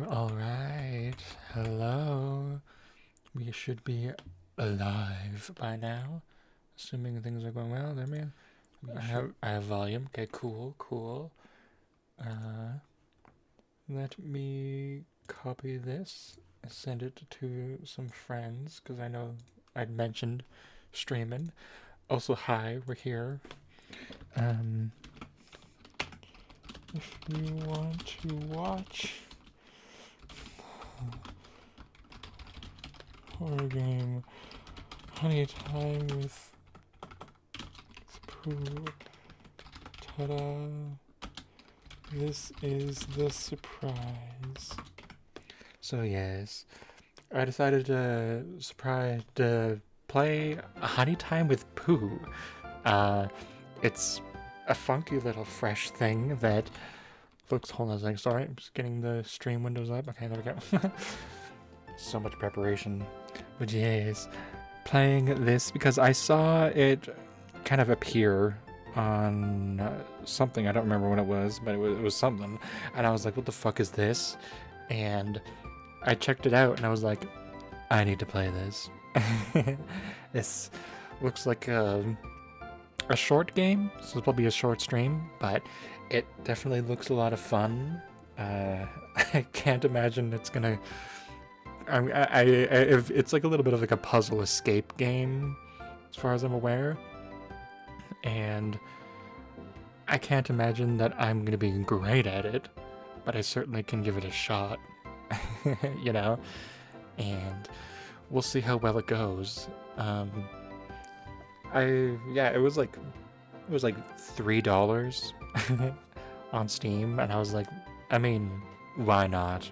Alright, hello. We should be alive by now. Assuming things are going well, I have volume. Okay, cool. Uh, Let me copy this and send it to some friends, because I know I'd mentioned streaming. Also, hi, we're here. Um, if you want to watch horror game Honey Time with Pooh, ta-da, this is the surprise. So yes, I decided to play Honey Time with Pooh. It's a funky little fresh thing that looks. Hold on a second. Sorry, I'm just getting the stream windows up. Okay, there we go. So much preparation. But yes, playing this because I saw it kind of appear on something. I don't remember what it was, but it was something. And I was like, what the fuck is this? And I checked it out and I was like, I need to play this. This looks like a short game, so it'll probably be a short stream, but it definitely looks a lot of fun. I can't imagine it's gonna. If it's like a little bit of like a puzzle escape game, as far as I'm aware, and I can't imagine that I'm gonna be great at it, but I certainly can give it a shot. You know, and we'll see how well it goes. It was like $3 on Steam, and I was like, I mean, why not?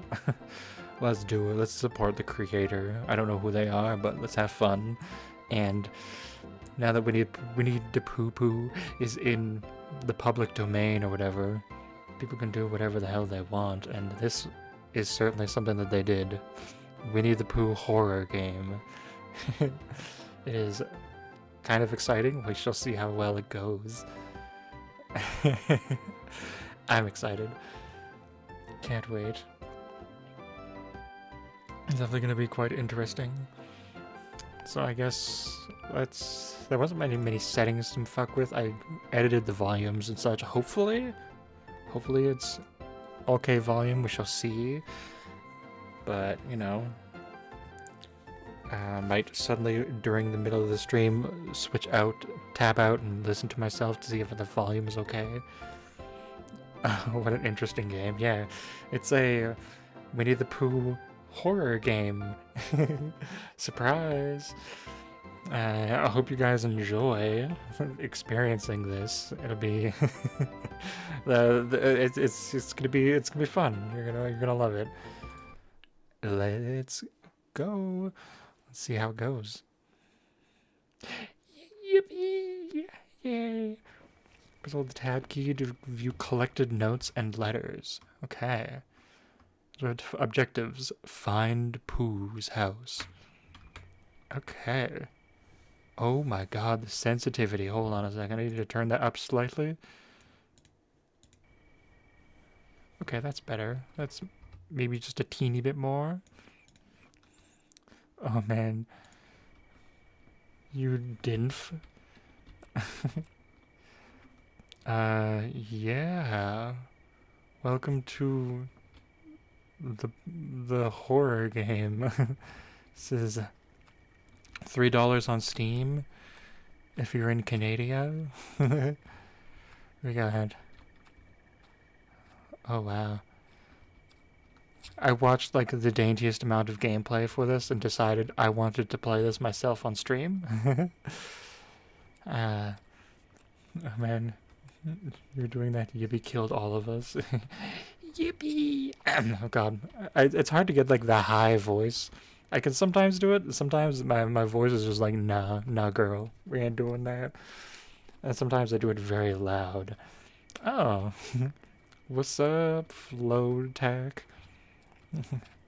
Let's do it. Let's support the creator. I don't know who they are, but let's have fun. And now that Winnie the Pooh is in the public domain or whatever, people can do whatever the hell they want, and this is certainly something that they did. Winnie the Pooh horror game. It is kind of exciting. We shall see how well it goes. I'm excited. Can't wait. It's definitely going to be quite interesting. So I guess there wasn't many settings to fuck with. I edited the volumes and such. Hopefully it's okay volume. We shall see. But, you know, I might suddenly, during the middle of the stream, tab out, and listen to myself to see if the volume is okay. What an interesting game. Yeah, it's a Winnie the Pooh horror game. Surprise! I hope you guys enjoy experiencing this. It'll be it's gonna be fun. You're gonna love it. Let's go. Let's see how it goes. Yippee! Yay! Press hold the tab key to view collected notes and letters. Okay. Objectives. Find Pooh's house. Okay. Oh my god, the sensitivity. Hold on a second. I need to turn that up slightly. Okay, that's better. That's maybe just a teeny bit more. Oh man. You didn't. Yeah. Welcome to the horror game. This is $3 on Steam if you're in Canada. We got. Oh wow. I watched like the daintiest amount of gameplay for this and decided I wanted to play this myself on stream. Oh man, you're doing that. Yippee killed all of us. Yippee! Oh god, it's hard to get like the high voice. I can sometimes do it. Sometimes my voice is just like, nah, girl, we ain't doing that. And sometimes I do it very loud. Oh, what's up, Load Tech?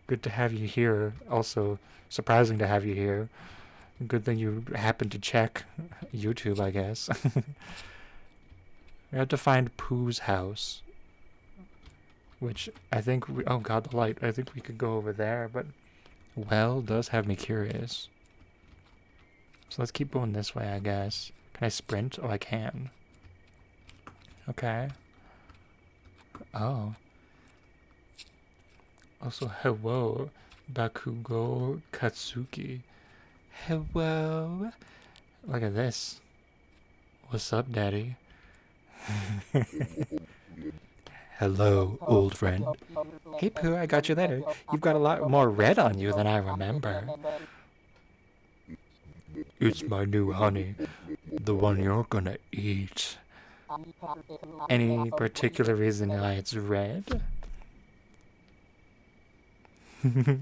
Good to have you here. Also, surprising to have you here. Good thing you happened to check YouTube, I guess. We have to find Pooh's house. which I think we, oh god, the light. I think we could go over there, but well does have me curious. So let's keep going this way, I guess. Can I sprint? Oh, I can. Okay. Oh. Also, hello, Bakugo Katsuki. Hello. Look at this. What's up, Daddy? Hello, old friend. Hey, Pooh, I got your letter. You've got a lot more red on you than I remember. It's my new honey. The one you're gonna eat. Any particular reason why it's red?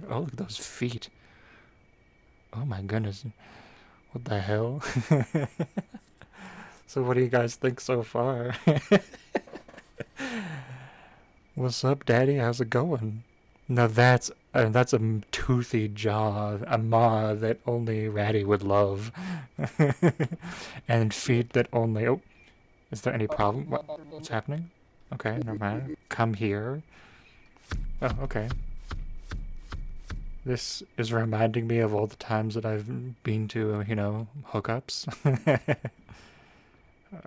Oh, look at those feet. Oh my goodness. What the hell? So what do you guys think so far? What's up, Daddy? How's it going? Now that's a toothy jaw, a maw that only Ratty would love. And feet that only... Oh, is there any problem? What's happening? Okay, never mind. Come here. Oh, okay. This is reminding me of all the times that I've been to, you know, hookups.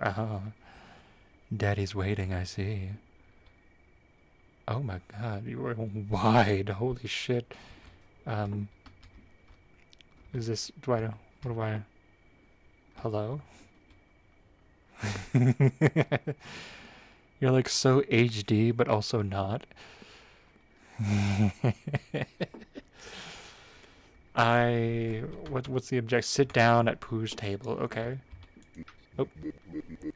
Oh, Daddy's waiting, I see. Oh my god, you were wide. Holy shit. Is this... what do I... Hello? You're like so HD, but also not. What's the object? Sit down at Pooh's table, okay. Oh.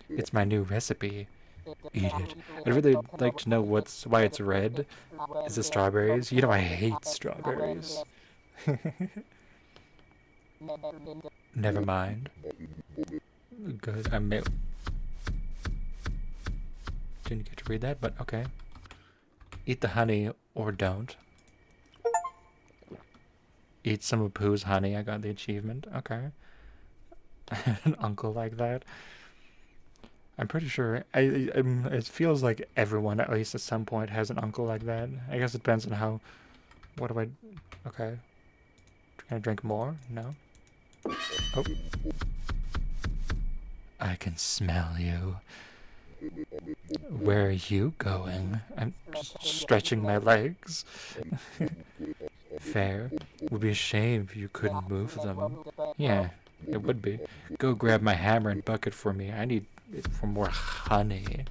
It's my new recipe. Eat it. I'd really like to know why it's red. Is it strawberries? You know I hate strawberries. Never mind. Good. Didn't get to read that, but okay. Eat the honey or don't. Eat some of Pooh's honey. I got the achievement. Okay. An uncle like that. I'm pretty sure. It feels like everyone, at least at some point, has an uncle like that. I guess it depends on how. What do I? Okay. Can I drink more? No. Oh. I can smell you. Where are you going? I'm just stretching my legs. Fair. Would be a shame if you couldn't move them. Yeah, it would be. Go grab my hammer and bucket for me. I need it for more honey.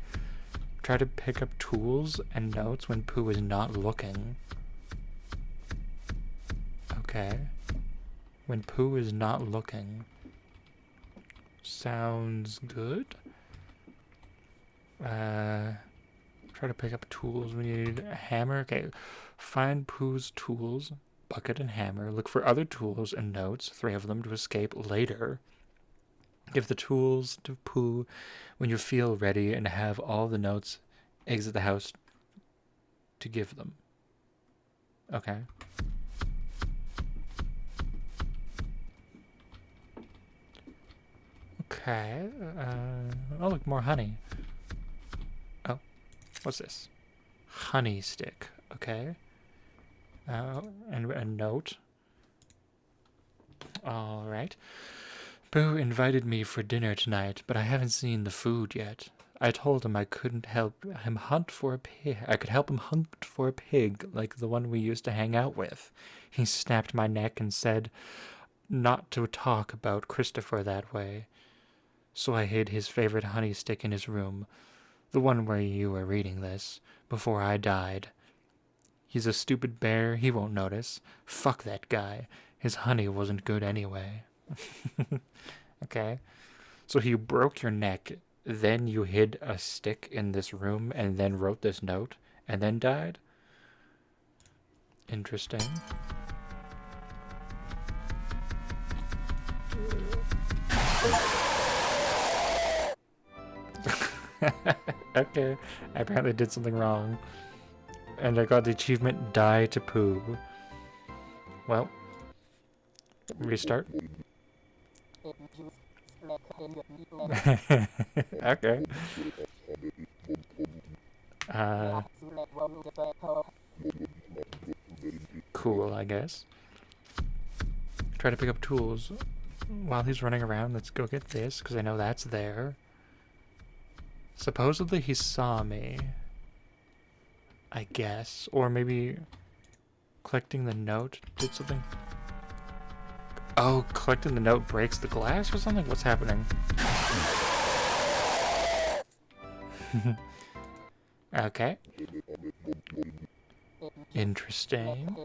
Try to pick up tools and notes when Pooh is not looking. Okay. When Pooh is not looking. Sounds good. Try to pick up tools when you need a hammer. Okay. Find Pooh's tools, bucket and hammer. Look for other tools and notes, 3 of them, to escape later. Give the tools to Pooh when you feel ready and have all the notes. Exit the house to give them. Okay. Okay. Oh, look, more honey. Oh, what's this? Honey stick. Okay. And a note. Alright. Pooh invited me for dinner tonight, but I haven't seen the food yet. I told him I couldn't help him hunt for a pig. I could help him hunt for a pig, like the one we used to hang out with. He snapped my neck and said not to talk about Christopher that way. So I hid his favorite honey stick in his room, the one where you were reading this, before I died. He's a stupid bear, he won't notice. Fuck that guy. His honey wasn't good anyway. Okay. So he broke your neck, then you hid a stick in this room, and then wrote this note, and then died? Interesting. Okay. I apparently did something wrong. And I got the achievement, Die to Pooh. Well, restart. Okay. Cool, I guess. Try to pick up tools while he's running around. Let's go get this, because I know that's there. Supposedly he saw me, I guess. Or maybe collecting the note did something. Oh, collecting the note breaks the glass or something? What's happening? Okay. Interesting.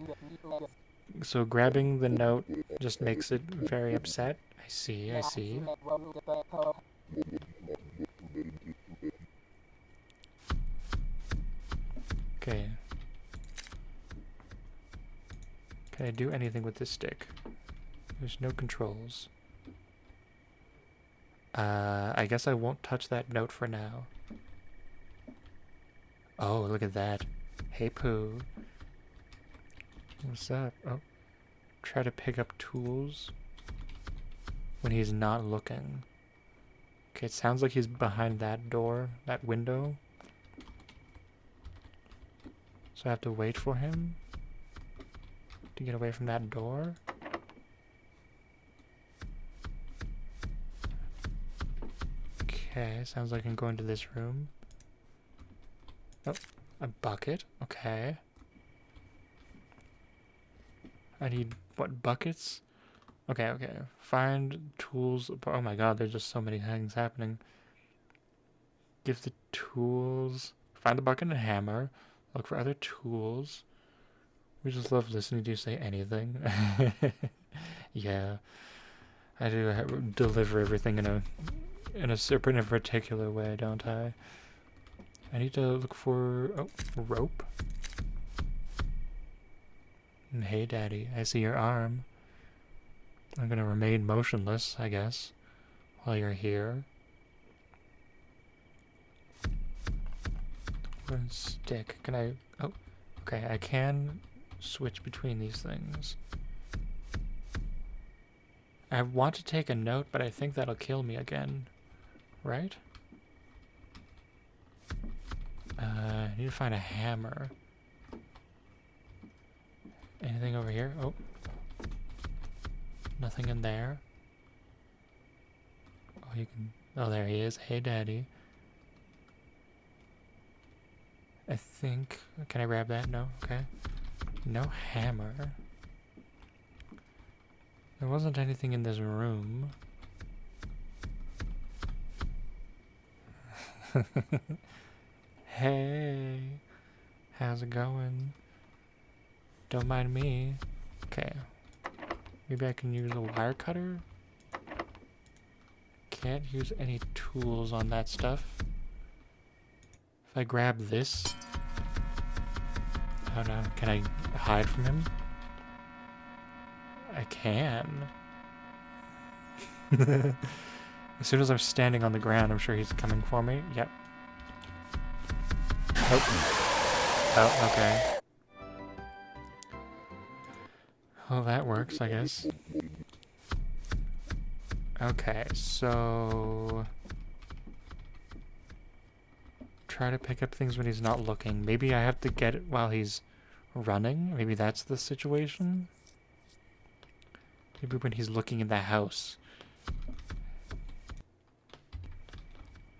So grabbing the note just makes it very upset. I see, I see. Okay. Can I do anything with this stick? There's no controls. I guess I won't touch that note for now. Oh, look at that. Hey, Pooh. What's up? Oh. Try to pick up tools when he's not looking. Okay, it sounds like he's behind that door, that window. So I have to wait for him to get away from that door. Okay, sounds like I'm going to this room. Oh, a bucket. Okay. I need, what, buckets? Okay, okay. Find tools. Oh my god, there's just so many things happening. Give the tools. Find the bucket and hammer. Look for other tools. We just love listening to you say anything. Yeah. I do deliver everything in a certain and particular way, don't I? I need to look for rope. And hey, Daddy, I see your arm. I'm gonna remain motionless, I guess, while you're here. One stick. Can I? Oh, okay. I can switch between these things. I want to take a note, but I think that'll kill me again. Right? I need to find a hammer. Anything over here? Oh. Nothing in there. Oh, you can... Oh, there he is. Hey, Daddy. I think... Can I grab that? No? Okay. No hammer. There wasn't anything in this room. Hey, how's it going? Don't mind me. Okay. Maybe I can use a wire cutter? Can't use any tools on that stuff. If I grab this... Oh no, can I hide from him? I can. As soon as I'm standing on the ground, I'm sure he's coming for me. Yep. Oh. Oh, okay. Well, that works, I guess. Okay, so... Try to pick up things when he's not looking. Maybe I have to get it while he's running? Maybe that's the situation? Maybe when he's looking in the house.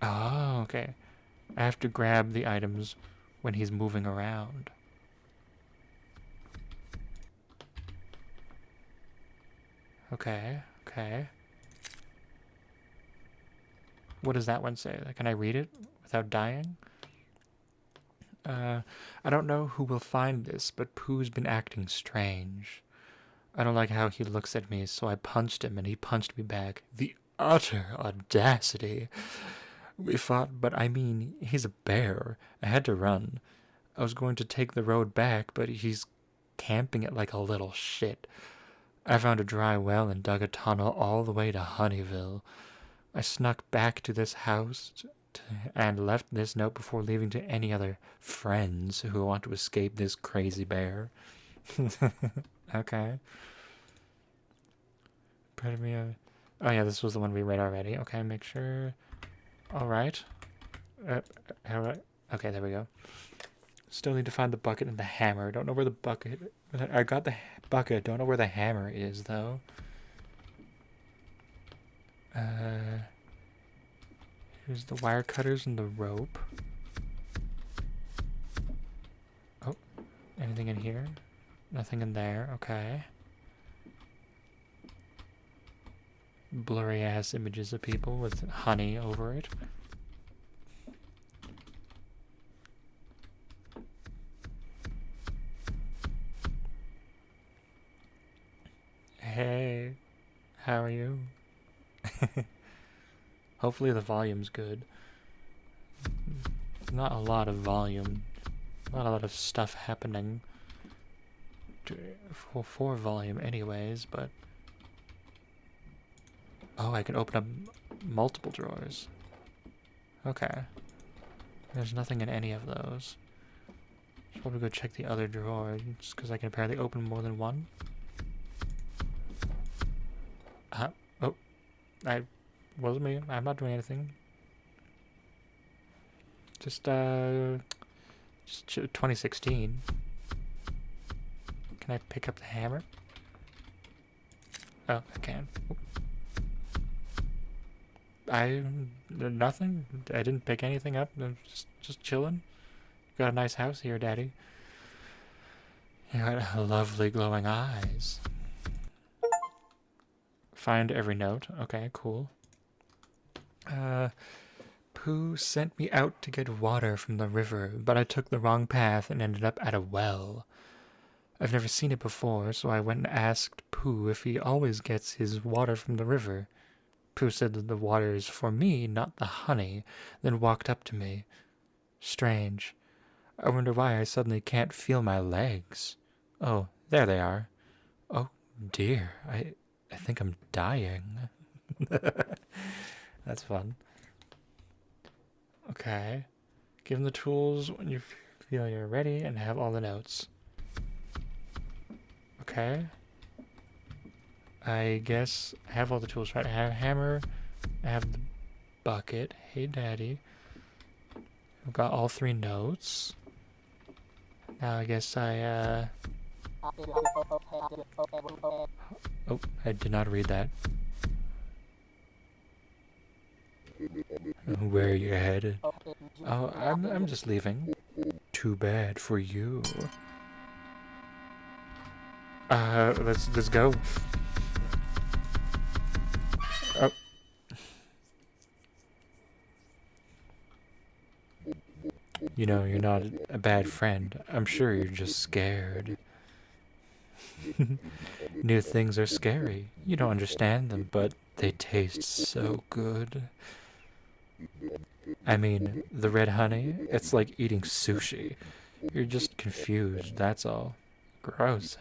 Oh, okay. I have to grab the items when he's moving around. Okay, okay. What does that one say? Can I read it without dying? I don't know who will find this, but Pooh's been acting strange. I don't like how he looks at me, so I punched him and he punched me back. The utter audacity. We fought, but I mean, he's a bear. I had to run. I was going to take the road back, but he's camping it like a little shit. I found a dry well and dug a tunnel all the way to Honeyville. I snuck back to this house and left this note before leaving to any other friends who want to escape this crazy bear. Okay. Pardon me. Oh yeah, this was the one we read already. Okay, make sure. All right. Okay, there we go. Still need to find the bucket and the hammer. Don't know where the bucket... I got the bucket. Don't know where the hammer is, though. Here's the wire cutters and the rope. Oh, anything in here? Nothing in there. Okay. Blurry ass images of people with honey over it. Hey, how are you? Hopefully the volume's good. Not a lot of volume. Not a lot of stuff happening for volume anyways, but... Oh, I can open up multiple drawers. Okay. There's nothing in any of those. Should probably go check the other drawer, just because I can apparently open more than one. Oh. Wasn't me. I'm not doing anything. Just 2016. Can I pick up the hammer? Oh, I can. Nothing. I didn't pick anything up. I'm just chilling. Got a nice house here, Daddy. You got lovely glowing eyes. Find every note. Okay, cool. Pooh sent me out to get water from the river, but I took the wrong path and ended up at a well. I've never seen it before, so I went and asked Pooh if he always gets his water from the river. Pooh said that the water is for me, not the honey, then walked up to me. Strange. I wonder why I suddenly can't feel my legs. Oh, there they are. Oh, dear. I think I'm dying. That's fun. Okay. Give him the tools when you feel you're ready and have all the notes. Okay. I guess I have all the tools, right? I have a hammer. I have the bucket. Hey, Daddy. I've got all 3 notes. Now I guess I, Oh, I did not read that. Where are you headed? Oh, I'm just leaving. Too bad for you. Let's go. Oh. You know, you're not a bad friend. I'm sure you're just scared. New things are scary. You don't understand them, but they taste so good. I mean, the red honey, it's like eating sushi. You're just confused, that's all. Gross.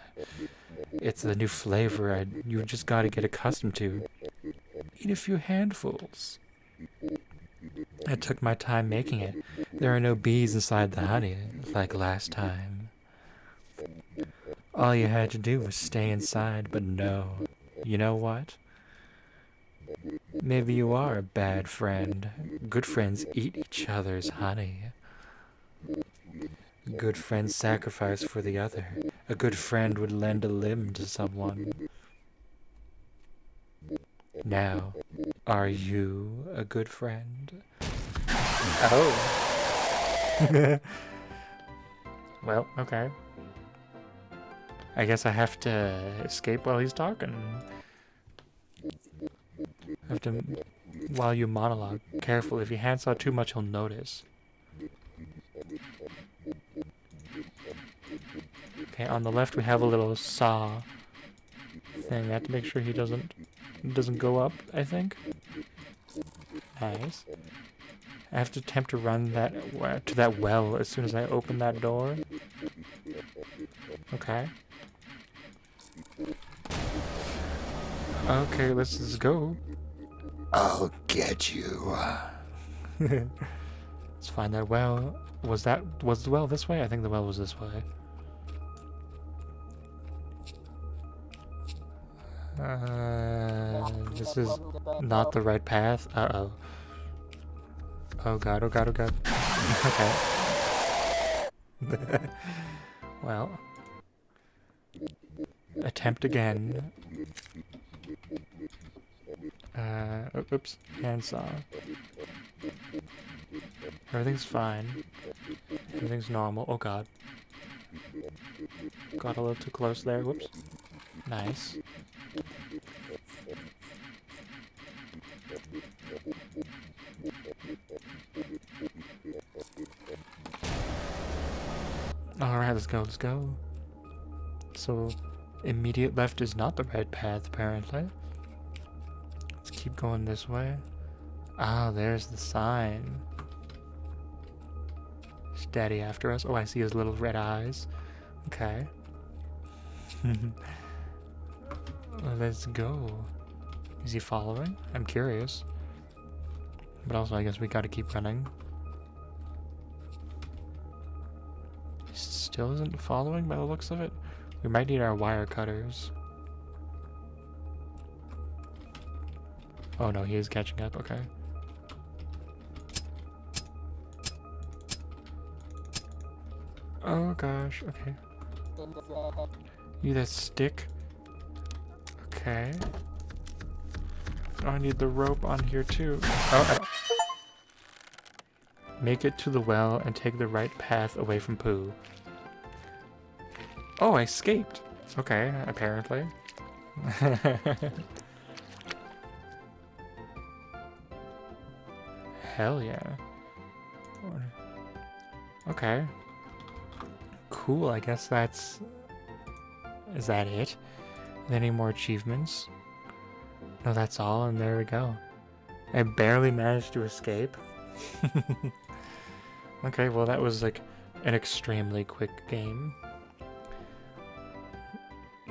It's a new flavor you just gotta get accustomed to. Eat a few handfuls. I took my time making it. There are no bees inside the honey, like last time. All you had to do was stay inside, but no. You know what? Maybe you are a bad friend. Good friends eat each other's honey. Good friends sacrifice for the other. A good friend would lend a limb to someone. Now, are you a good friend? Oh. Well, okay. I guess I have to escape while he's talking. I have to, while you monologue, careful. If you handsaw too much, he'll notice. Okay, on the left we have a little saw thing. I have to make sure he doesn't go up, I think. Nice. I have to attempt to run to that well as soon as I open that door. Okay. Okay, let's go. I'll get you. Let's find that well. Was the well this way? I think the well was this way. This is not the right path. Uh-oh. Oh god, oh god, oh god. Okay. Well, attempt again. Oops, handsaw. Everything's fine. Everything's normal. Oh god. Got a little too close there. Whoops. Nice. Alright, let's go, let's go. So, immediate left is not the right path, apparently. Let's keep going this way. Ah, there's the sign. Is Daddy after us? Oh, I see his little red eyes. Okay. Let's go. Is he following? I'm curious. But also, I guess we gotta keep running. Still isn't following by the looks of it. We might need our wire cutters. Oh no, he is catching up, okay. Oh gosh, okay. Need that stick. Okay. Oh, I need the rope on here too. Oh, make it to the well and take the right path away from Pooh. Oh, I escaped. Okay, apparently. Hell yeah. Okay. Cool, I guess that's... Is that it? Any more achievements? No, that's all, and there we go. I barely managed to escape. Okay, well that was like an extremely quick game.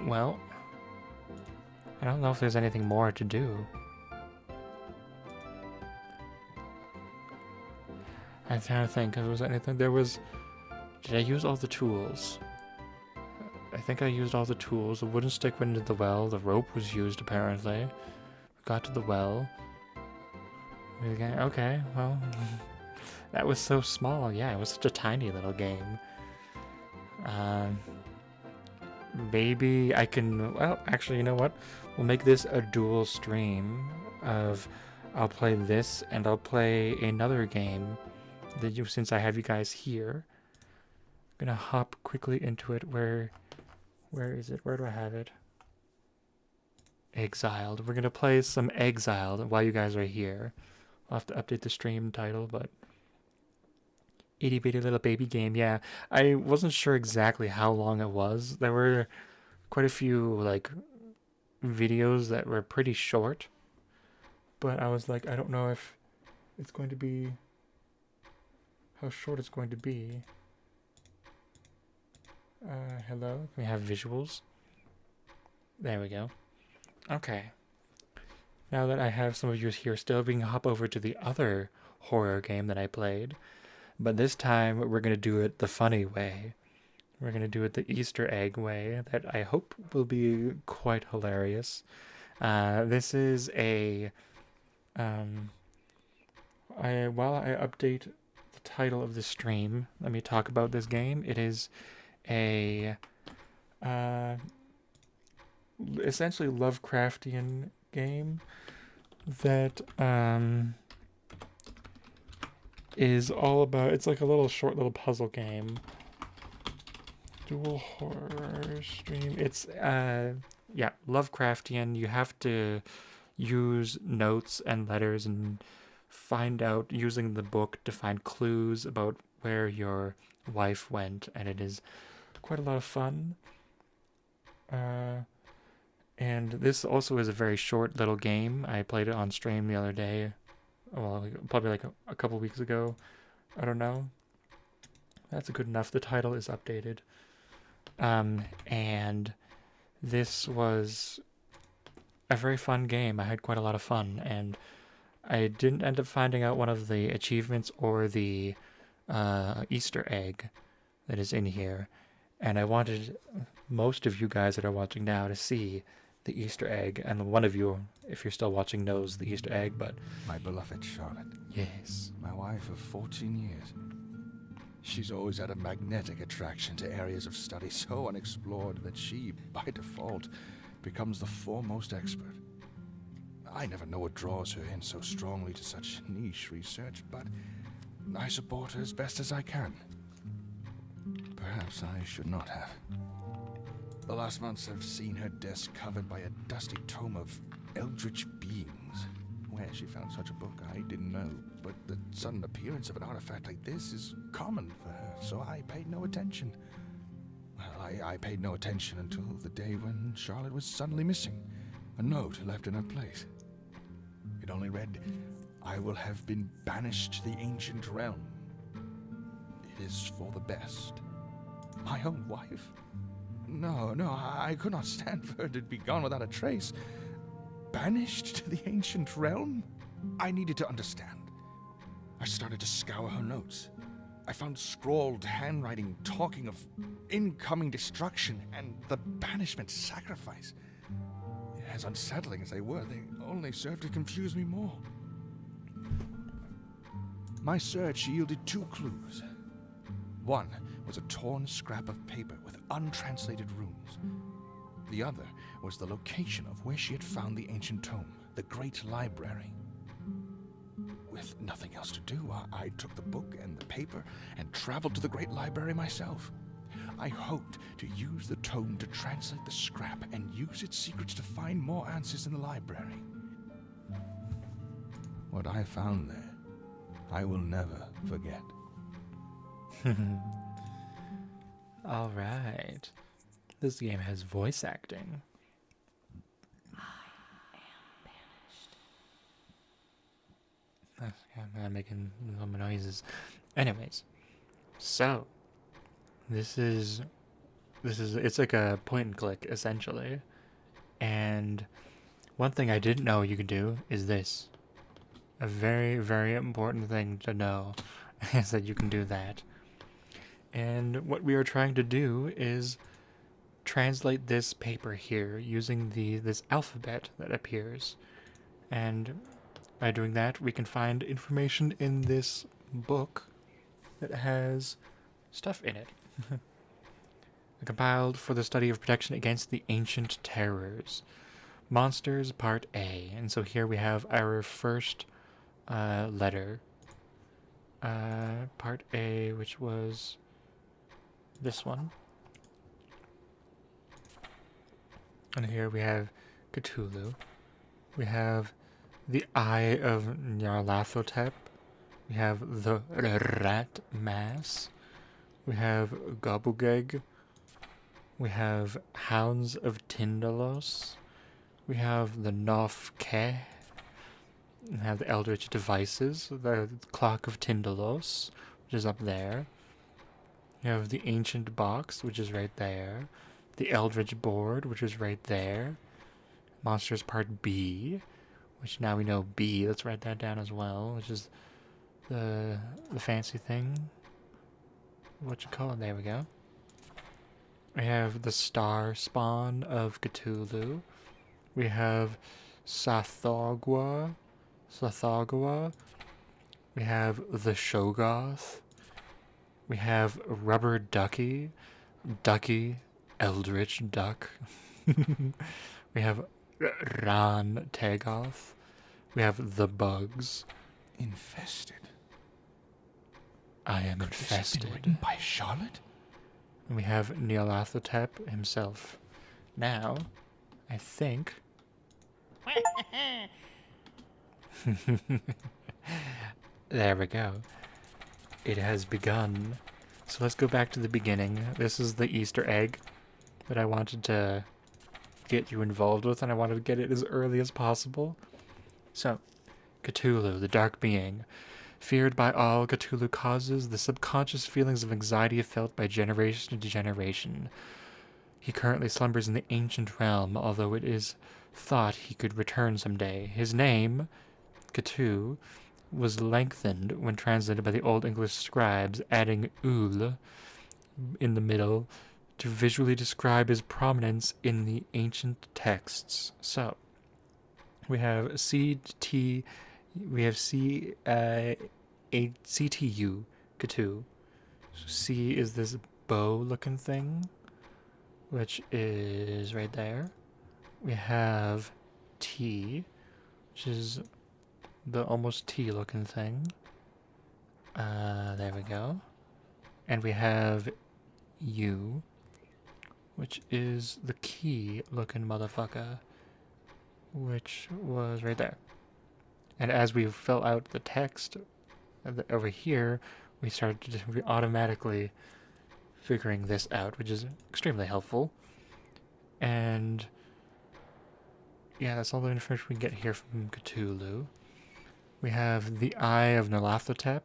Well, I don't know if there's anything more to do. I'm trying to think if there was anything. There was... Did I use all the tools? I think I used all the tools. The wooden stick went into the well. The rope was used, apparently. Got to the well. Okay, well... that was so small. Yeah, it was such a tiny little game. Maybe I can... Well, actually, you know what? We'll make this a dual stream of... I'll play this, and I'll play another game that since I have you guys here. I'm gonna hop quickly into it. Where is it? Where do I have it? Exiled. We're gonna play some Exiled while you guys are here. I'll have to update the stream title, but... Itty bitty little baby game, yeah. I wasn't sure exactly how long it was. There were quite a few, like, videos that were pretty short. But I was like, I don't know if it's going to be... how short it's going to be. Hello? Can we have visuals? There we go. Okay. Now that I have some of you here still, we can hop over to the other horror game that I played. But this time, we're going to do it the funny way. We're going to do it the Easter egg way that I hope will be quite hilarious. This is a... while I update the title of the stream, let me talk about this game. It is a... essentially Lovecraftian game that... is all about... It's like a little short little puzzle game. Dual horror stream. It's, yeah, Lovecraftian. You have to use notes and letters and find out, using the book, to find clues about where your wife went. And it is quite a lot of fun. And this also is a very short little game. I played it on stream the other day. Well, probably like a couple weeks ago. I don't know. That's good enough. The title is updated. And this was a very fun game. I had quite a lot of fun, and I didn't end up finding out one of the achievements or the Easter egg that is in here. And I wanted most of you guys that are watching now to see the Easter egg, and one of you, if you're still watching, knows the Easter egg, but... My beloved Charlotte. Yes. My wife of 14 years. She's always had a magnetic attraction to areas of study so unexplored that she, by default, becomes the foremost expert. I never know what draws her in so strongly to such niche research, but I support her as best as I can. Perhaps I should not have. The last months have seen her desk covered by a dusty tome of eldritch beings. Where she found such a book, I didn't know, but the sudden appearance of an artifact like this is common for her, so I paid no attention. Well, I paid no attention until the day when Charlotte was suddenly missing. A note left in her place. It only read, "I will have been banished to the ancient realm. It is for the best." My own wife? No, I could not stand for her to be gone without a trace. Banished to the ancient realm? I needed to understand. I started to scour her notes. I found scrawled handwriting talking of incoming destruction and the banishment sacrifice. As unsettling as they were, they only served to confuse me more. My search yielded 2 clues. One was a torn scrap of paper with untranslated runes. The other was the location of where she had found the ancient tome, the Great Library. With nothing else to do, I took the book and the paper and traveled to the Great Library myself. I hoped to use the tome to translate the scrap and use its secrets to find more answers in the library. What I found there, I will never forget. All right. This game has voice acting. I'm making little noises. Anyways, so this is it's like a point and click essentially. And one thing I didn't know you could do is this. A very, very important thing to know is that you can do that. And what we are trying to do is translate this paper here using this alphabet that appears. And by doing that, we can find information in this book that has stuff in it. Compiled for the study of protection against the ancient terrors. Monsters, Part A. And so here we have our first letter. Part A, which was this one. And here we have Cthulhu. We have the Eye of Nyarlathotep. We have the Rat Mass. We have Gobugeg. We have Hounds of Tindalos. We have the Nofke. We have the Eldritch Devices, the Clock of Tindalos, which is up there. You have the Ancient Box, which is right there. The Eldritch Board, which is right there. Monsters Part B, which now we know B. Let's write that down as well, which is the fancy thing. What you call it? There we go. We have the Star Spawn of Cthulhu. We have Sathagwa. We have the Shoggoth. We have Rubber Ducky. Ducky, Eldritch Duck. We have Ran Tagoth. We have the Bugs. Infested. I am Could infested. this have been written by Charlotte? And we have Nyarlathotep himself. Now, I think... There we go. It has begun. So let's go back to the beginning. This is the Easter egg that I wanted to get you involved with, and I wanted to get it as early as possible. So, Cthulhu, the dark being. Feared by all, Cthulhu causes the subconscious feelings of anxiety felt by generation to generation. He currently slumbers in the ancient realm, although it is thought he could return someday. His name, Cthulhu, was lengthened when translated by the Old English scribes, adding ul in the middle to visually describe his prominence in the ancient texts. So, we have CTU, Cthulhu. So C is this bow-looking thing, which is right there. We have T, which is the almost T-looking thing. There we go. And we have U, which is the key-looking motherfucker, which was right there. And as we fill out the text over here, we start to automatically figuring this out, which is extremely helpful. And yeah, that's all the information we get here from Cthulhu. We have the Eye of Nyarlathotep.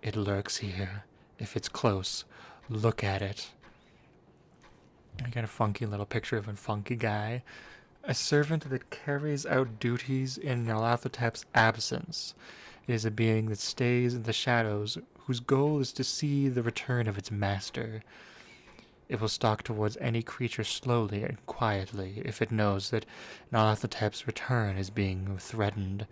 It lurks here. If it's close, look at it. I got a funky little picture of a funky guy. A servant that carries out duties in Nyarlathotep's absence. It is a being that stays in the shadows, whose goal is to see the return of its master. It will stalk towards any creature slowly and quietly if it knows that Nyarlathotep's return is being threatened.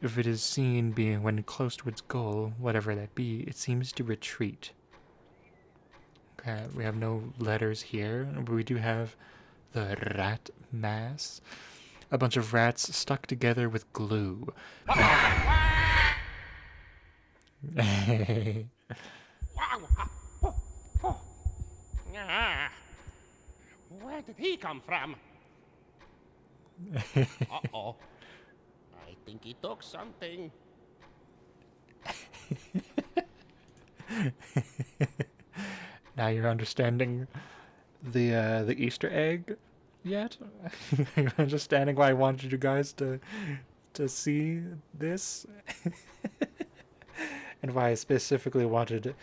If it is seen being when close to its goal, whatever that be, it seems to retreat. Okay, we have no letters here, but we do have the rat mass. A bunch of rats stuck together with glue. Where did he come from? Uh-oh. I think he took something. Now you're understanding the Easter egg yet? You're understanding why I wanted you guys to see this? And why I specifically wanted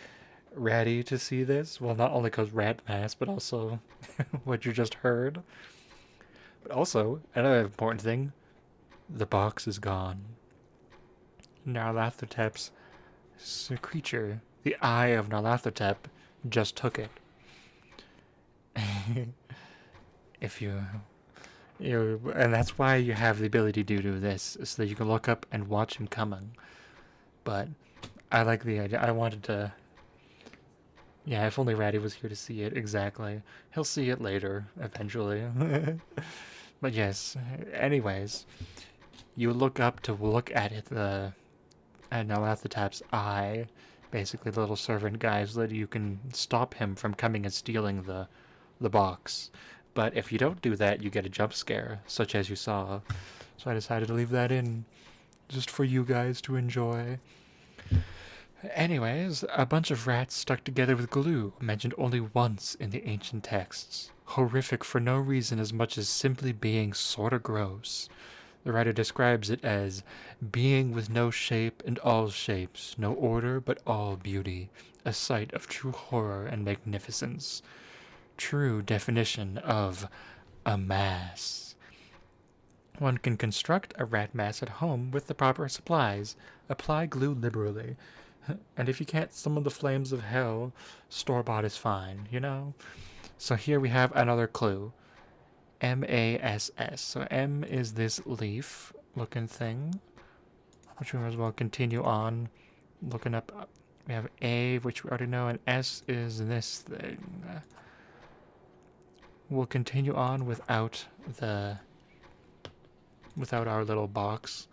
Ratty to see this? Well, not only because Rat Mass, but also what you just heard. But also, another important thing, the box is gone. Nyarlathotep's creature, the Eye of Nyarlathotep, just took it. If you, and that's why you have the ability to do this, so that you can look up and watch him coming. But I like the idea. I wanted to. Yeah, if only Ratty was here to see it, exactly. He'll see it later, eventually. But yes, anyways, you look up to look at it, at Nyarlathotep's eye, basically the little servant guy, so that you can stop him from coming and stealing the box. But if you don't do that, you get a jump scare, such as you saw. So I decided to leave that in, just for you guys to enjoy. Anyways, a bunch of rats stuck together with glue, mentioned only once in the ancient texts. Horrific for no reason as much as simply being sorta gross. The writer describes it as being with no shape and all shapes, no order but all beauty, a sight of true horror and magnificence. True definition of a mass. One can construct a rat mass at home with the proper supplies. Apply glue liberally. And if you can't summon the flames of hell, store-bought is fine, you know? So here we have another clue. M-A-S-S. So M is this leaf-looking thing, which we might as well continue on looking up. We have A, which we already know, and S is this thing. We'll continue on without our little box.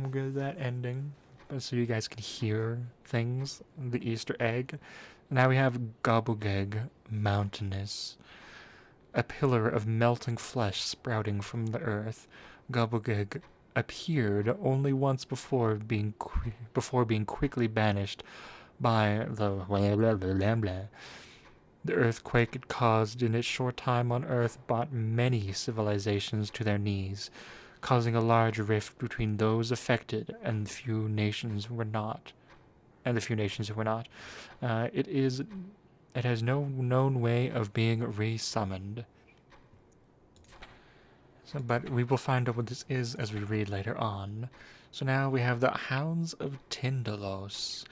We'll get that ending, so you guys can hear things, the Easter egg. Now we have Gobblegeg Mountainous, a pillar of melting flesh sprouting from the earth. Gobblegeg appeared only once before being quickly banished by the earthquake it caused in its short time on Earth brought many civilizations to their knees, causing a large rift between those affected and the few nations who were not. It has no known way of being re-summoned. But we will find out what this is as we read later on. So now we have the Hounds of Tyndalos.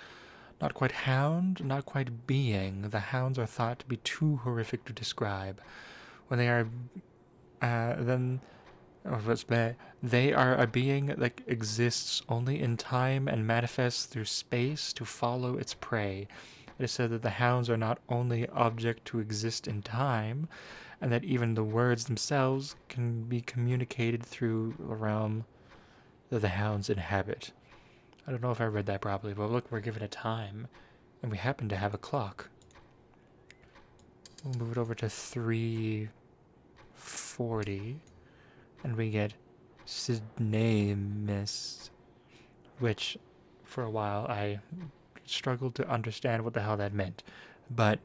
Not quite hound, not quite being. The hounds are thought to be too horrific to describe. When they are, they are a being that exists only in time and manifests through space to follow its prey. It is said that the hounds are not only object to exist in time, and that even the words themselves can be communicated through the realm that the hounds inhabit. I don't know if I read that properly, but look, we're given a time, and we happen to have a clock. We'll move it over to 3:40, and we get Sydney Mist, which for a while I struggled to understand what the hell that meant. But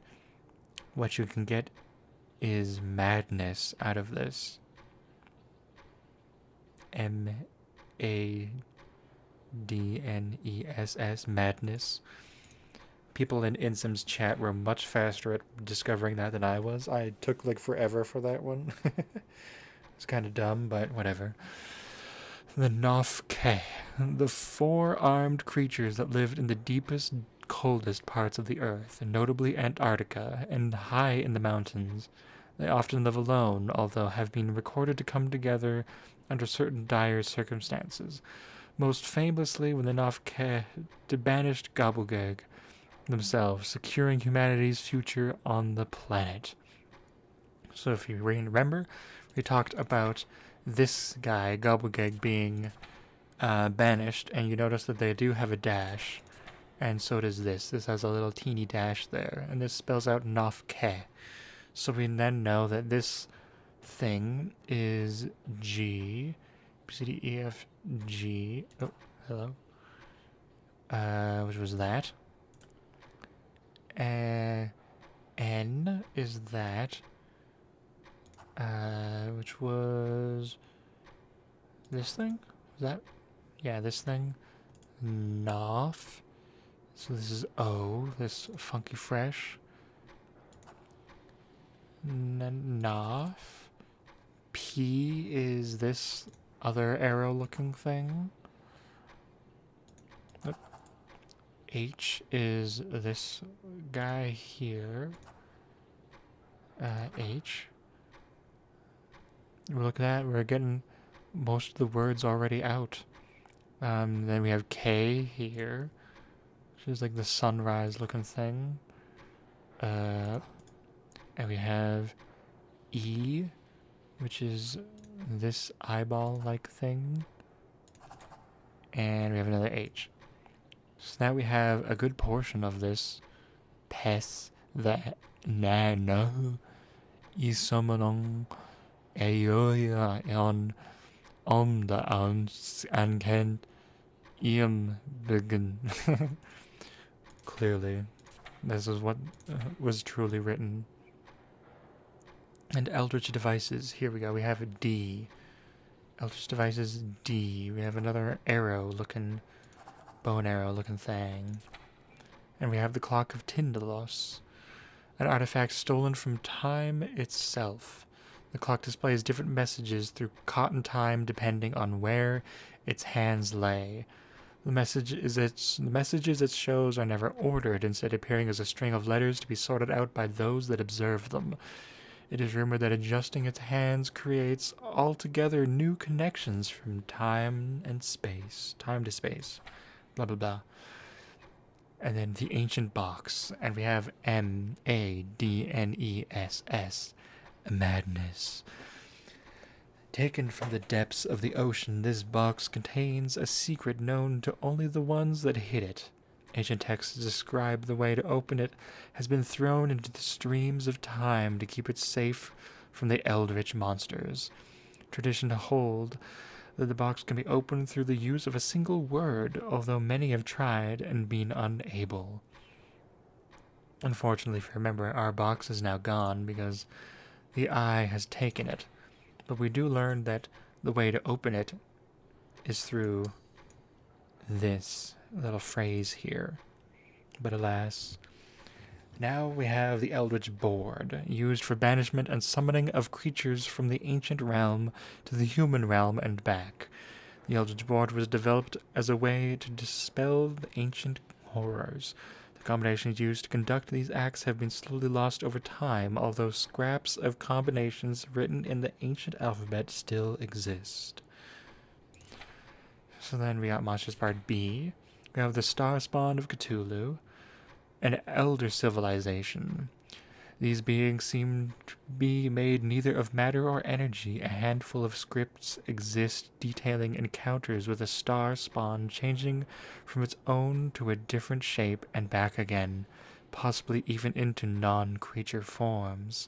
what you can get is madness out of this. MADNESS, madness. People in Insim's chat were much faster at discovering that than I was. I took like forever for that one. It's kind of dumb, but whatever. The Nofke, the four-armed creatures that lived in the deepest, coldest parts of the earth, notably Antarctica, and high in the mountains. They often live alone, although have been recorded to come together under certain dire circumstances. Most famously when the Nofke banished Gobblgeg themselves, securing humanity's future on the planet. So if you remember, we talked about this guy, Gobblgeg, being banished, and you notice that they do have a dash, and so does this. This has a little teeny dash there, and this spells out Nofke. So we then know that this thing is G, B, C, D, E, F, G. Oh, hello. Which was that. N is that. Which was this thing? Was that? Yeah, this thing. Nof. So this is O, this funky fresh. Nof. P is this other arrow looking thing. H is this guy here. H. Look at that, we're getting most of the words already out. Then we have K here, which is like the sunrise looking thing. And we have E, which is this eyeball like thing. And we have another H. So now we have a good portion of this pes that nano isomon Aoya on the ounce and can begin. Clearly, this is what was truly written. And Eldritch Devices, here we go, we have a D. Eldritch Devices D. We have another arrow looking, bow and arrow looking thing. And we have the Clock of Tindalos, an artifact stolen from time itself. The clock displays different messages through cotton time depending on where its hands lay. The messages it shows are never ordered, instead appearing as a string of letters to be sorted out by those that observe them. It is rumored that adjusting its hands creates altogether new connections from time to space. Blah blah blah. And then the Ancient Box, and we have MADNESS. Madness. Taken from the depths of the ocean, this box contains a secret known to only the ones that hid it. Ancient texts describe the way to open it has been thrown into the streams of time to keep it safe from the eldritch monsters. Tradition hold that the box can be opened through the use of a single word, although many have tried and been unable. Unfortunately, if you remember, our box is now gone because the eye has taken it. But we do learn that the way to open it is through this little phrase here. But alas, now we have the Eldritch Board, used for banishment and summoning of creatures from the ancient realm to the human realm and back. The Eldritch Board was developed as a way to dispel the ancient horrors. The combinations used to conduct these acts have been slowly lost over time, although scraps of combinations written in the ancient alphabet still exist. So then we got Monsters Part B. We have the Star Spawn of Cthulhu. an elder civilization. These beings seem to be made neither of matter or energy. A handful of scripts exist detailing encounters with a star spawn changing from its own to a different shape and back again, possibly even into non-creature forms.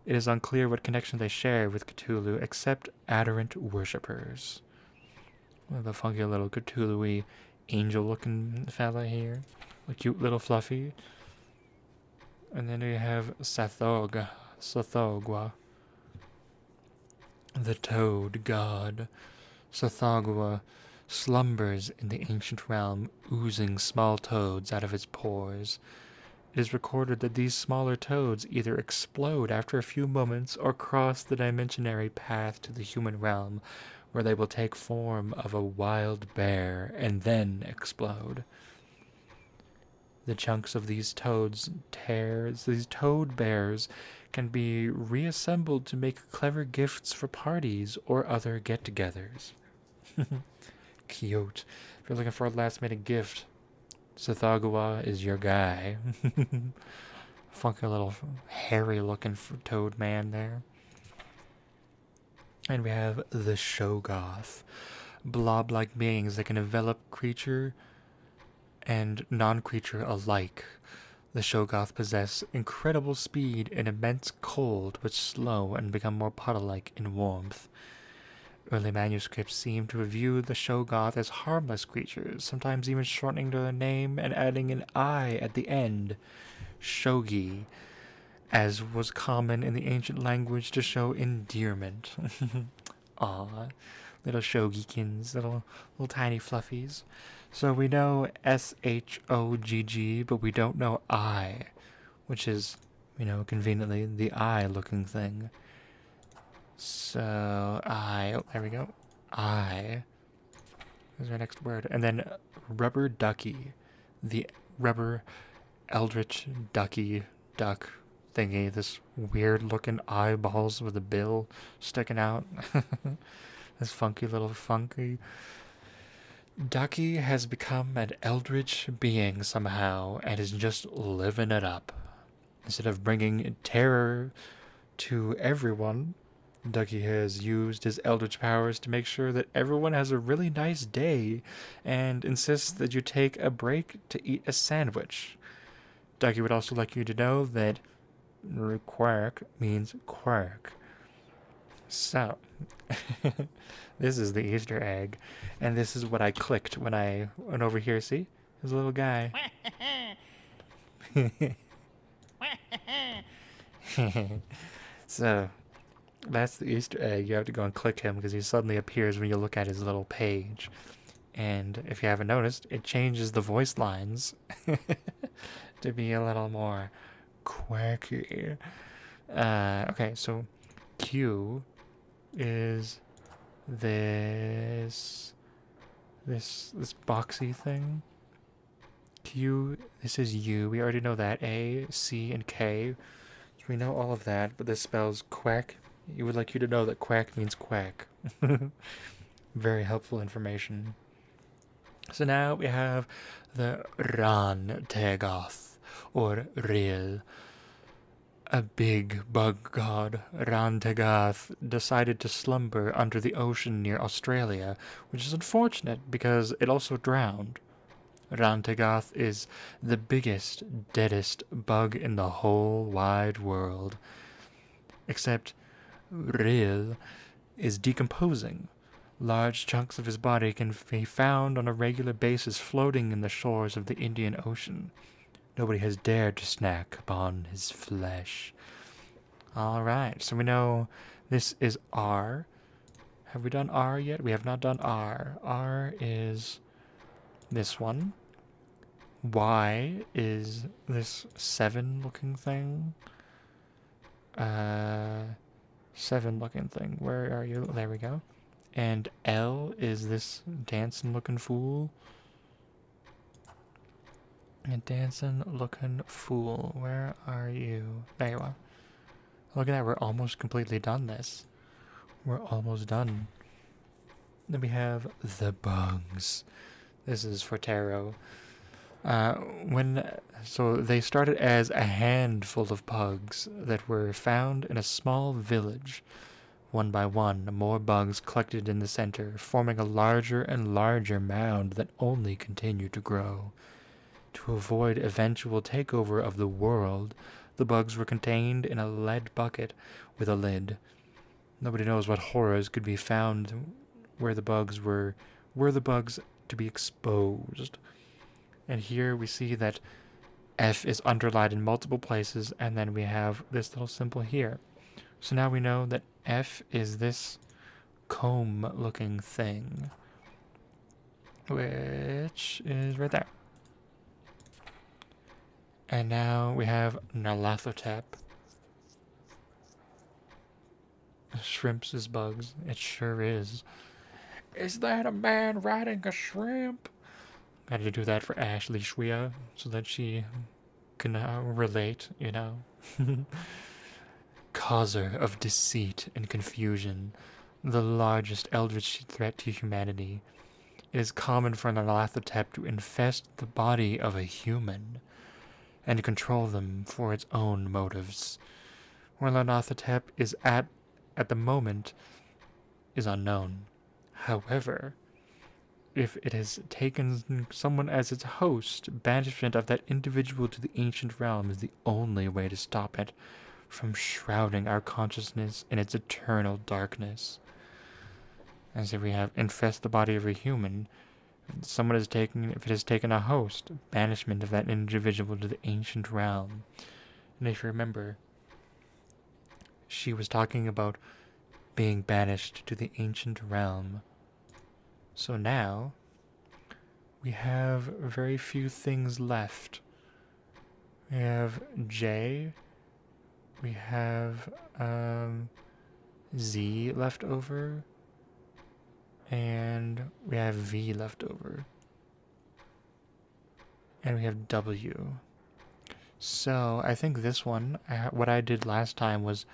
It is unclear what connection they share with Cthulhu except adorant worshippers. We have a funky little Cthulhu-y angel-looking fella here. A cute little fluffy. And then we have Sathogwa, the toad god. Sathogwa slumbers in the ancient realm, oozing small toads out of its pores. It is recorded that these smaller toads either explode after a few moments or cross the dimensionary path to the human realm, where they will take form of a wild bear and then explode. The chunks of these toad bears can be reassembled to make clever gifts for parties or other get-togethers. Cute. If you're looking for a last-minute gift, Sathagawa is your guy. Funky little hairy-looking toad man there. And we have the Shoggoth. Blob-like beings that can envelop creature and non-creature alike. The Shoggoth possess incredible speed and immense cold, but slow and become more puddle-like in warmth. Early manuscripts seem to view the Shoggoth as harmless creatures, sometimes even shortening their name and adding an I at the end, Shogi, as was common in the ancient language to show endearment. Aw, little Shogikins, little tiny fluffies. So we know Shogg, but we don't know I, which is, conveniently the eye-looking thing. So, oh, there we go. I is our next word. And then rubber ducky. The rubber eldritch ducky duck thingy. This weird looking eyeballs with a bill sticking out. This funky ducky has become an eldritch being somehow and is just living it up. Instead of bringing terror to everyone, Ducky has used his eldritch powers to make sure that everyone has a really nice day and insists that you take a break to eat a sandwich. Ducky would also like you to know that quack means quack. So, this is the Easter egg, and this is what I clicked when I went over here. See? His little guy. So, that's the Easter egg. You have to go and click him because he suddenly appears when you look at his little page. And if you haven't noticed, it changes the voice lines to be a little more quirky. Okay, so Q is this boxy thing. Q, this is U. We already know that. A, C, and K. So we know all of that, but this spells quack. He would like you to know that quack means quack. Very helpful information. So now we have the Ran-Tegoth, or Riel. A big bug god, Ran-Tegoth, decided to slumber under the ocean near Australia, which is unfortunate because it also drowned. Ran-Tegoth is the biggest, deadest bug in the whole wide world. Except Riel is decomposing. Large chunks of his body can be found on a regular basis floating in the shores of the Indian Ocean. Nobody has dared to snack upon his flesh. Alright, so we know this is R. Have we done R yet? We have not done R. R is this one. Y is this 7 looking thing. 7 looking thing. Where are you? There we go. And L is this dancing looking fool. A dancing looking fool. Where are you? There you are. Look at that. We're almost completely done this. We're almost done. Then we have the bugs. This is for tarot. Uh, so they started as a handful of bugs that were found in a small village. One by one, more bugs collected in the center, forming a larger and larger mound that only continued to grow. To avoid eventual takeover of the world, the bugs were contained in a lead bucket with a lid. Nobody knows what horrors could be found where the bugs to be exposed. And here we see that F is underlined in multiple places, and then we have this little symbol here. So now we know that F is this comb-looking thing, which is right there. And now we have Nyarlathotep. Shrimps is bugs. It sure is. Is that a man riding a shrimp? Got to do that for Ashley Shwea so that she can relate, you know. Causer of deceit and confusion, the largest eldritch threat to humanity. It is common for Nyarlathotep to infest the body of a human and control them for its own motives. Where Nyarlathotep is at the moment is unknown. However, if it has taken someone as its host, banishment of that individual to the ancient realm is the only way to stop it from shrouding our consciousness in its eternal darkness. As if we have infest the body of a human, if it has taken a host, banishment of that individual to the ancient realm. And if you remember, she was talking about being banished to the ancient realm. So now, we have very few things left. We have J, we have Z left over, and we have V left over. And we have W. So I think this one, what I did last time was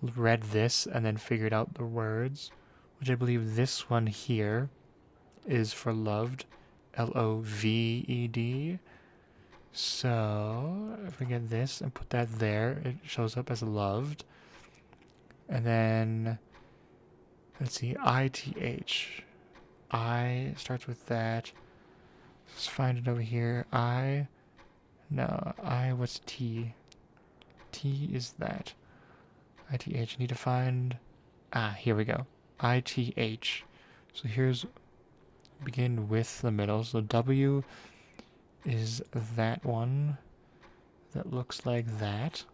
read this and then figured out the words, which I believe this one here is for loved, Loved. So if we get this and put that there, it shows up as loved. And then let's see, ITH. I starts with that. Let's find it over here. What's T? T is that. ITH. Need to find. Here we go. ITH. So here's begin with the middle. So W is that one that looks like that.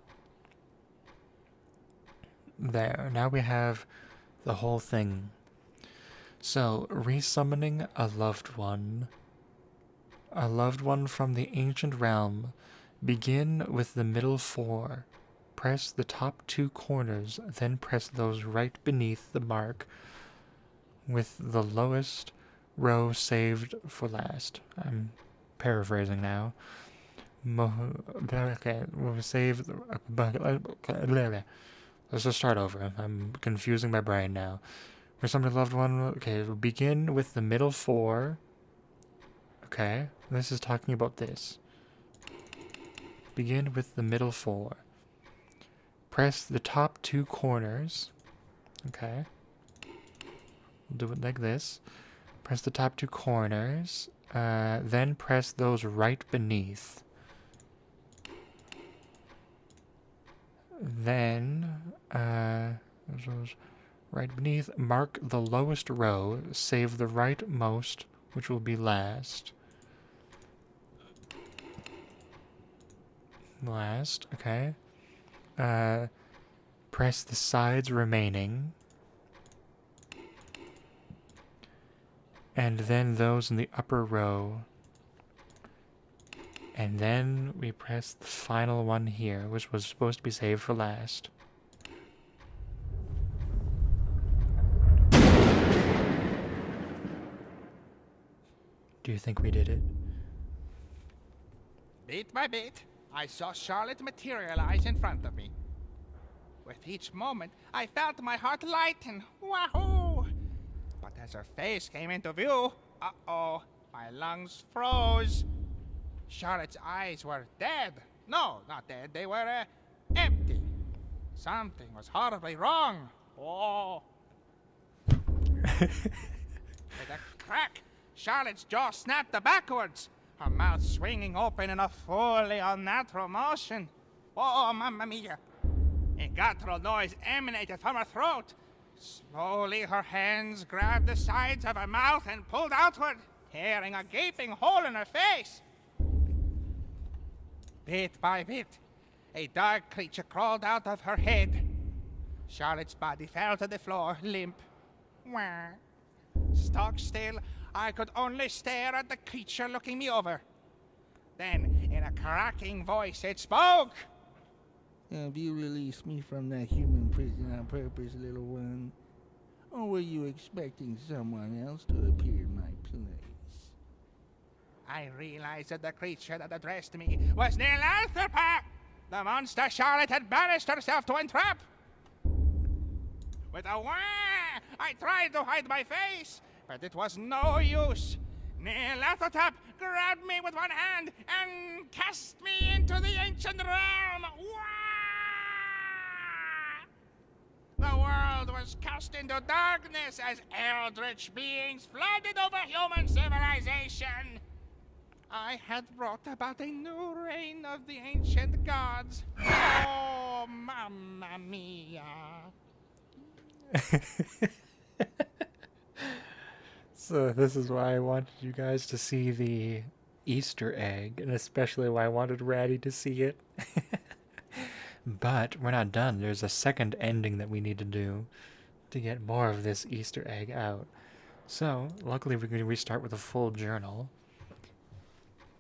There. Now we have the whole thing. So, resummoning a loved one from the ancient realm. Begin with the middle four. Press the top two corners, then press those right beneath the mark with the lowest row saved for last. I'm paraphrasing now. Okay, we'll save. Let's just start over. I'm confusing my brain now. For somebody loved one, okay, we'll begin with the middle four. Okay, this is talking about this. Begin with the middle four. Press the top two corners. Okay. We'll do it like this. Press the top two corners. Then press those right beneath. Then, those right beneath, mark the lowest row, save the rightmost, which will be last. Last, okay. Press the sides remaining. And then those in the upper row. And then we press the final one here, which was supposed to be saved for last. Do you think we did it? Bit by bit, I saw Charlotte materialize in front of me. With each moment, I felt my heart lighten. Wahoo! But as her face came into view, uh-oh, my lungs froze. Charlotte's eyes were dead. No, not dead. They were empty. Something was horribly wrong. Oh. With a crack, Charlotte's jaw snapped backwards, her mouth swinging open in a fully unnatural motion. Oh, mamma mia. A guttural noise emanated from her throat. Slowly, her hands grabbed the sides of her mouth and pulled outward, tearing a gaping hole in her face. Bit by bit, a dark creature crawled out of her head. Charlotte's body fell to the floor, limp. Wah. Stock still, I could only stare at the creature looking me over. Then, in a cracking voice, it spoke. Have you released me from that human prison on purpose, little one? Or were you expecting someone else to appear in my place? I realized that the creature that addressed me was Neelanthropa, the monster Charlotte had banished herself to entrap. With a wah, I tried to hide my face, but it was no use. Neelanthropa grabbed me with one hand and cast me into the ancient realm. Wah! The world was cast into darkness as eldritch beings flooded over human civilization. I had brought about a new reign of the ancient gods. Oh, mamma mia. So this is why I wanted you guys to see the Easter egg, and especially why I wanted Ratty to see it. But we're not done. There's a second ending that we need to do to get more of this Easter egg out. So, luckily we're going to restart with a full journal.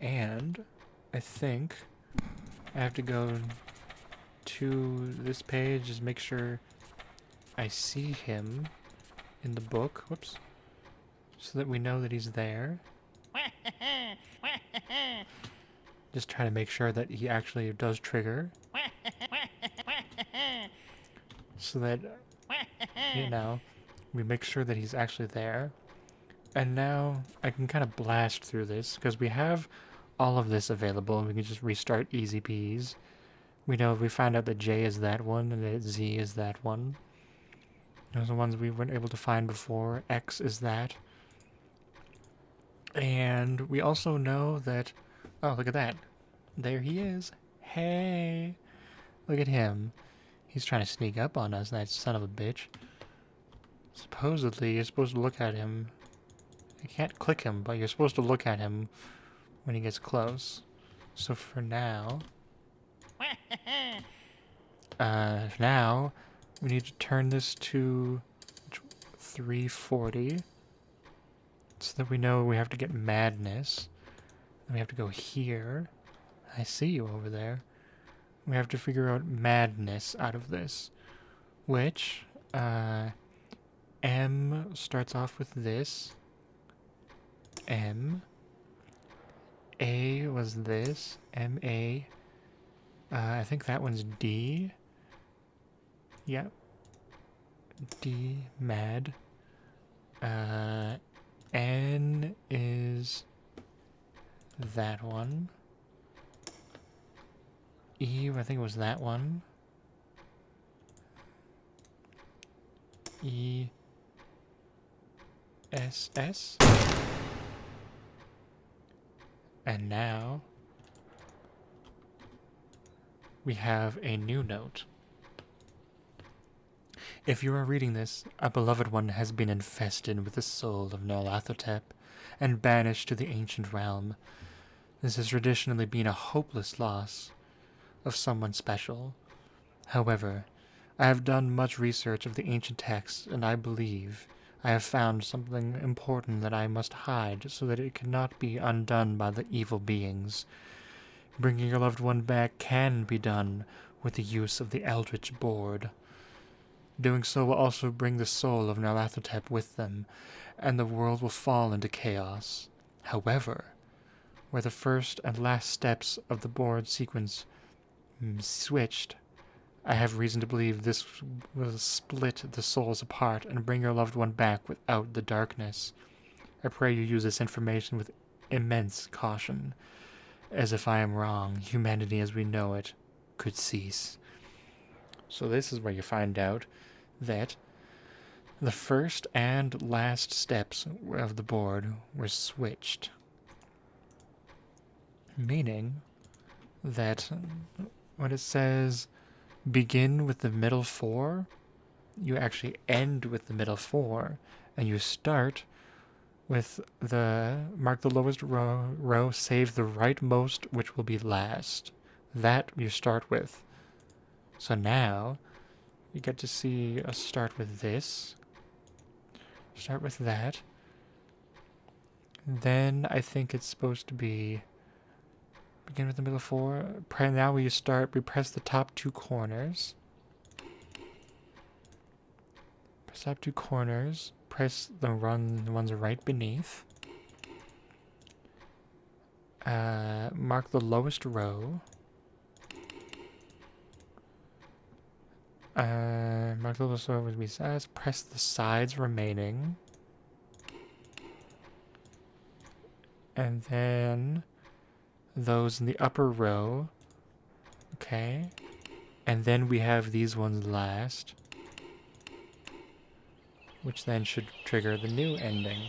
And I think I have to go to this page, just make sure I see him in the book. Whoops. So that we know that he's there. Just try to make sure that he actually does trigger. So that, you know, we make sure that he's actually there. And now I can kind of blast through this because we have all of this available and we can just restart easy peas. We know if we find out that J is that one and that Z is that one. Those are the ones we weren't able to find before. X is that. And we also know that... Oh, look at that. There he is. Hey! Look at him. He's trying to sneak up on us, that son of a bitch. Supposedly, you're supposed to look at him. You can't click him, but you're supposed to look at him when he gets close. So for now... now, we need to turn this to 340. So that we know we have to get madness. Then we have to go here. I see you over there. We have to figure out madness out of this. Which, M starts off with this. M. A was this. M-A. I think that one's D. Yep. D, mad. N is that one. E, I think it was that one. E, S, S. And now we have a new note. If you are reading this, a beloved one has been infested with the soul of Nyarlathotep and banished to the ancient realm. This has traditionally been a hopeless loss of someone special. However, I have done much research of the ancient texts, and I believe I have found something important that I must hide so that it cannot be undone by the evil beings. Bringing your loved one back can be done with the use of the Eldritch Board. Doing so will also bring the soul of Nyarlathotep with them, and the world will fall into chaos. However, where the first and last steps of the board sequence switched, I have reason to believe this will split the souls apart and bring your loved one back without the darkness. I pray you use this information with immense caution, as if I am wrong, humanity as we know it could cease. So this is where you find out that the first and last steps of the board were switched. Meaning that when it says begin with the middle four, you actually end with the middle four, and you start with the mark the lowest row, save the rightmost, which will be last. That you start with. So now you get to see us start with this. Start with that. Then I think it's supposed to be begin with the middle four. Now we press the top two corners. Press top two corners. Press the ones right beneath. Mark the lowest row. Mark the lowest row would be size. Press the sides remaining. And then those in the upper row. Okay. And then we have these ones last, which then should trigger the new ending.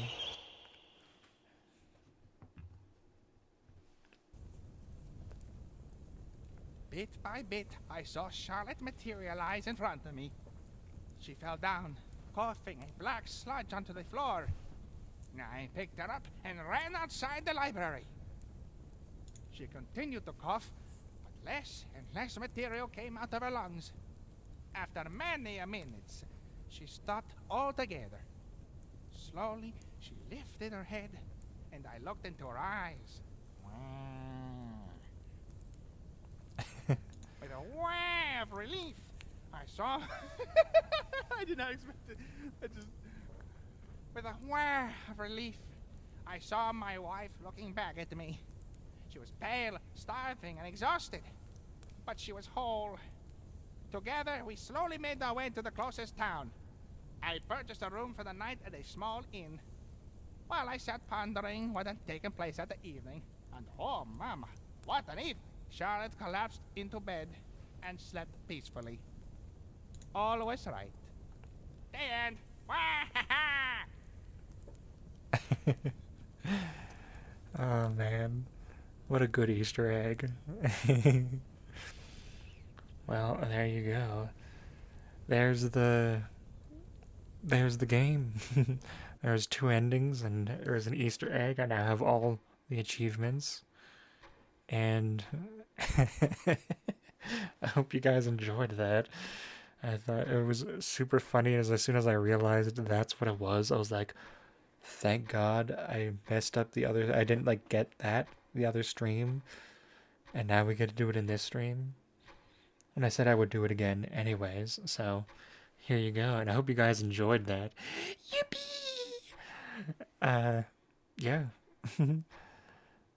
Bit by bit, I saw Charlotte materialize in front of me. She fell down, coughing a black sludge onto the floor. I picked her up and ran outside the library. She continued to cough, but less and less material came out of her lungs. After many minutes, she stopped altogether. Slowly, she lifted her head, and I looked into her eyes. With a wah of relief, I saw... I did not expect it. With a wah of relief, I saw my wife looking back at me. She was pale, starving, and exhausted, but she was whole. Together, we slowly made our way to the closest town. I purchased a room for the night at a small inn. While I sat pondering what had taken place that evening, and oh, mama, what an evening! Charlotte collapsed into bed and slept peacefully. All was right. The end. Oh man, what a good Easter egg. Well, there you go. There's the game. There's two endings and there's an Easter egg. I now have all the achievements. And I hope you guys enjoyed that. I thought it was super funny. As soon as I realized that's what it was, I was like, thank God I messed up I didn't get the other stream. And now we get to do it in this stream. And I said I would do it again anyways. So here you go. And I hope you guys enjoyed that. Yippee! Yeah.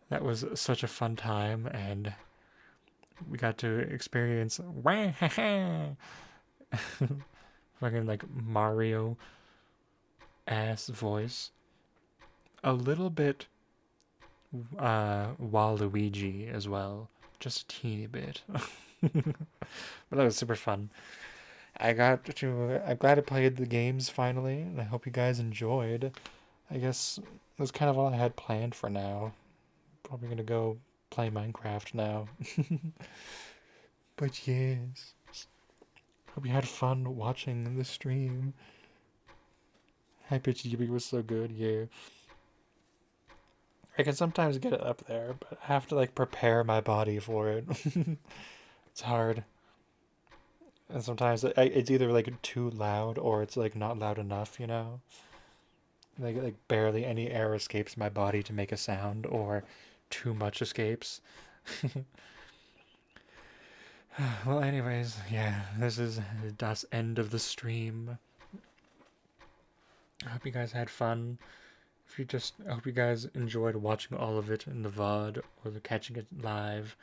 That was such a fun time, and we got to experience fucking Mario ass voice. A little bit Waluigi as well. Just a teeny bit. But that was super fun. I'm glad I played the games finally, and I hope you guys enjoyed. I guess that's kind of all I had planned for now. Probably gonna go play Minecraft now. But yes. Hope you had fun watching the stream. High pitched GB was so good, yeah. I can sometimes get it up there, but I have to prepare my body for it. It's hard. And sometimes it's either too loud or it's not loud enough, you know? Barely any air escapes my body to make a sound, or too much escapes. Well, anyways, yeah, this is das end of the stream. I hope you guys had fun. I hope you guys enjoyed watching all of it in the VOD or catching it live.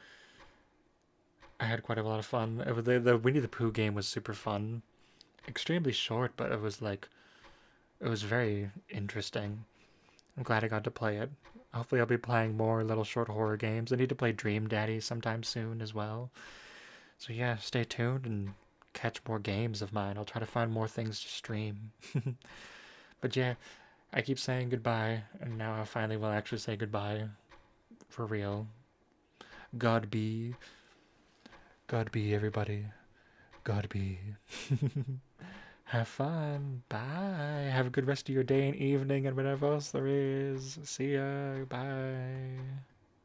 I had quite a lot of fun. The Winnie the Pooh game was super fun. Extremely short, but it was very interesting. I'm glad I got to play it. Hopefully I'll be playing more little short horror games. I need to play Dream Daddy sometime soon as well. So yeah, stay tuned and catch more games of mine. I'll try to find more things to stream. But yeah, I keep saying goodbye, and now I finally will actually say goodbye. For real. God be. God be, everybody. God be. Have fun. Bye. Have a good rest of your day and evening and whatever else there is. See ya. Bye.